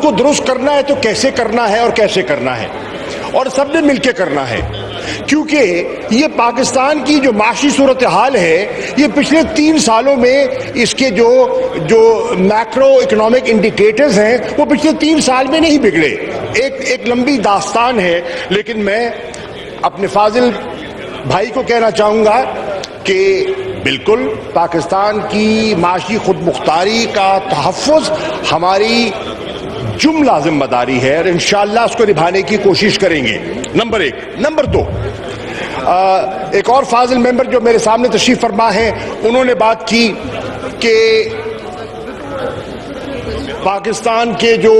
کو درست کرنا ہے تو کیسے کرنا ہے اور کیسے کرنا ہے، اور سب نے مل کے کرنا ہے، کیونکہ یہ پاکستان کی جو معاشی صورتحال ہے یہ پچھلے 3 سالوں میں اس کے جو میکرو اکنامک انڈیکیٹرز ہیں وہ پچھلے 3 سال میں نہیں بگڑے. ایک لمبی داستان ہے، لیکن میں اپنے فاضل بھائی کو کہنا چاہوں گا کہ بالکل پاکستان کی معاشی خود مختاری کا تحفظ ہماری جملہ ذمہ داری ہے، اور انشاءاللہ اس کو نبھانے کی کوشش کریں گے. نمبر 1. نمبر 2، ایک اور فاضل ممبر جو میرے سامنے تشریف فرما ہے، انہوں نے بات کی کہ پاکستان کے جو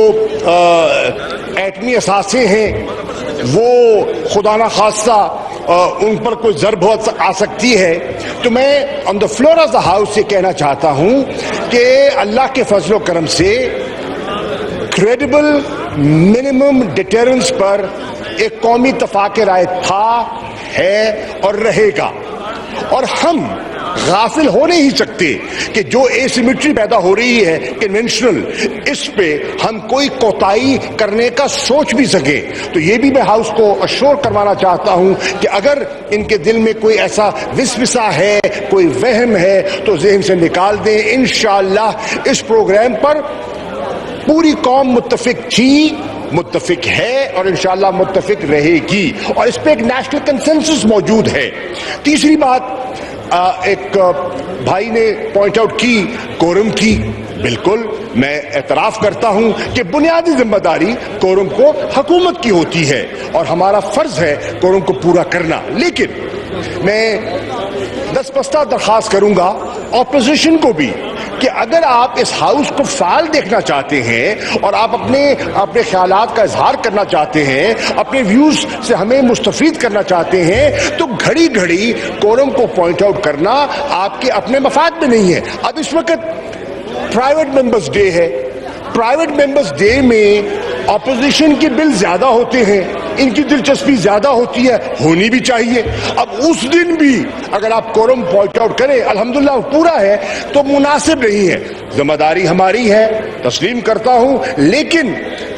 ایٹمی اثاثے ہیں وہ خدا نہ خواستہ ان پر کوئی ضرب آ سکتی ہے. تو میں on the floor of the house یہ کہنا چاہتا ہوں کہ اللہ کے فضل و کرم سے کریڈیبل منیمم ڈیٹرنس پر ایک قومی اتفاق رائے تھا، ہے اور رہے گا، اور ہم غافل ہو نہیں سکتے کہ جو ایسیمیٹری پیدا ہو رہی ہے کنونشنل، اس پہ ہم کوئی کوتاہی کرنے کا سوچ بھی سکے. تو یہ بھی میں ہاؤس کو اشور کروانا چاہتا ہوں کہ اگر ان کے دل میں کوئی ایسا وسوسہ ہے، کوئی وہم ہے، تو ذہن سے نکال دیں. انشاءاللہ اس پروگرام پر پوری قوم متفق تھی، متفق ہے، اور انشاءاللہ متفق رہے گی، اور اس پہ ایک نیشنل کنسنسس موجود ہے. تیسری بات ایک بھائی نے پوائنٹ آؤٹ کی کورم کی. بالکل میں اعتراف کرتا ہوں کہ بنیادی ذمہ داری کورم کو حکومت کی ہوتی ہے اور ہمارا فرض ہے کورم کو پورا کرنا. لیکن میں دستبستہ درخواست کروں گا اپوزیشن کو بھی کہ اگر آپ اس ہاؤس کو فعال دیکھنا چاہتے ہیں اور آپ اپنے خیالات کا اظہار کرنا چاہتے ہیں، اپنے ویوز سے ہمیں مستفید کرنا چاہتے ہیں، تو گھڑی گھڑی کورم کو پوائنٹ آؤٹ کرنا آپ کے اپنے مفاد میں نہیں ہے. اب اس وقت پرائیویٹ ممبرز ڈے ہے. پرائیویٹ ممبرز ڈے میں اپوزیشن کے بل زیادہ ہوتے ہیں، ان کی دلچسپی زیادہ ہوتی ہے، ہونی بھی چاہیے. اب اس دن بھی اگر آپ کورم پوائنٹ آؤٹ کریں، الحمدللہ پورا ہے، تو مناسب نہیں ہے. ذمہ داری ہماری ہے، تسلیم کرتا ہوں، لیکن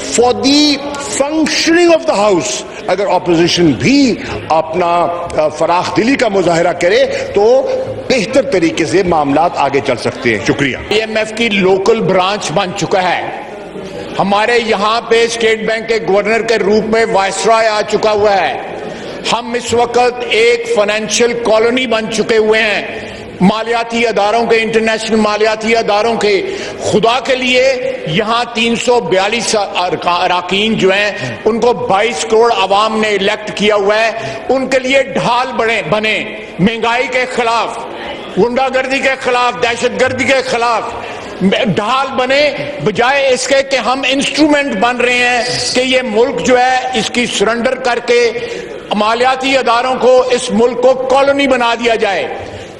for the functioning of the house اگر اپوزیشن بھی اپنا فراخ دلی کا مظاہرہ کرے تو بہتر طریقے سے معاملات آگے چل سکتے ہیں. شکریہ. IMF کی لوکل برانچ بن چکا ہے. ہمارے یہاں پہ اسٹیٹ بینک کے گورنر کے روپ میں وائسرائے آ چکا ہوا ہے. ہم اس وقت ایک فائنینشیل کالونی بن چکے ہوئے ہیں، مالیاتی اداروں کے، انٹرنیشنل مالیاتی اداروں کے. خدا کے لیے یہاں 342 اراکین جو ہیں ان کو 22 کروڑ عوام نے الیکٹ کیا ہوا ہے. ان کے لیے ڈھال بنے مہنگائی کے خلاف، غنڈہ گردی کے خلاف، دہشت گردی کے خلاف. ڈھال بنے، بجائے اس کے کہ ہم انسٹرومنٹ بن رہے ہیں کہ یہ ملک جو ہے اس کی سرنڈر کر کے مالیاتی اداروں کو اس ملک کو کالونی بنا دیا جائے.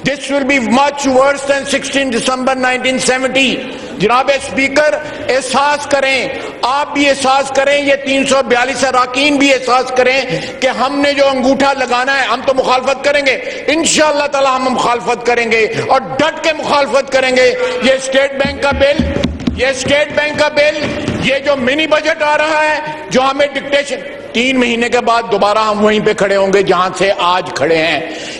This will be much worse than 16 December 1970. جناب اسپیکر، احساس کریں، آپ بھی احساس کریں، یہ 342 اراکین بھی احساس کریں کہ ہم نے جو انگوٹھا لگانا ہے، ہم تو مخالفت کریں گے، انشاءاللہ تعالی ہم مخالفت کریں گے اور ڈٹ کے مخالفت کریں گے. یہ اسٹیٹ بینک کا بل، یہ جو منی بجٹ آ رہا ہے جو ہمیں ڈکٹیشن، 3 مہینے کے بعد دوبارہ ہم وہیں پہ کھڑے ہوں گے جہاں سے آج کھڑے ہیں.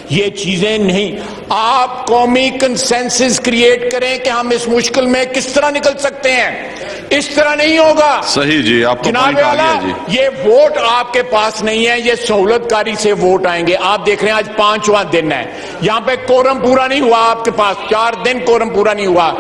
یہ چیزیں نہیں. آپ قومی کنسنسس کریٹ کریں کہ ہم اس مشکل میں کس طرح نکل سکتے ہیں. اس طرح نہیں ہوگا. صحیح جی، آپ کو جناب والا، یہ ووٹ آپ کے پاس نہیں ہے، یہ سہولت کاری سے ووٹ آئیں گے. آپ دیکھ رہے ہیں آج 5واں دن ہے، یہاں پہ کورم پورا نہیں ہوا، آپ کے پاس 4 دن کورم پورا نہیں ہوا.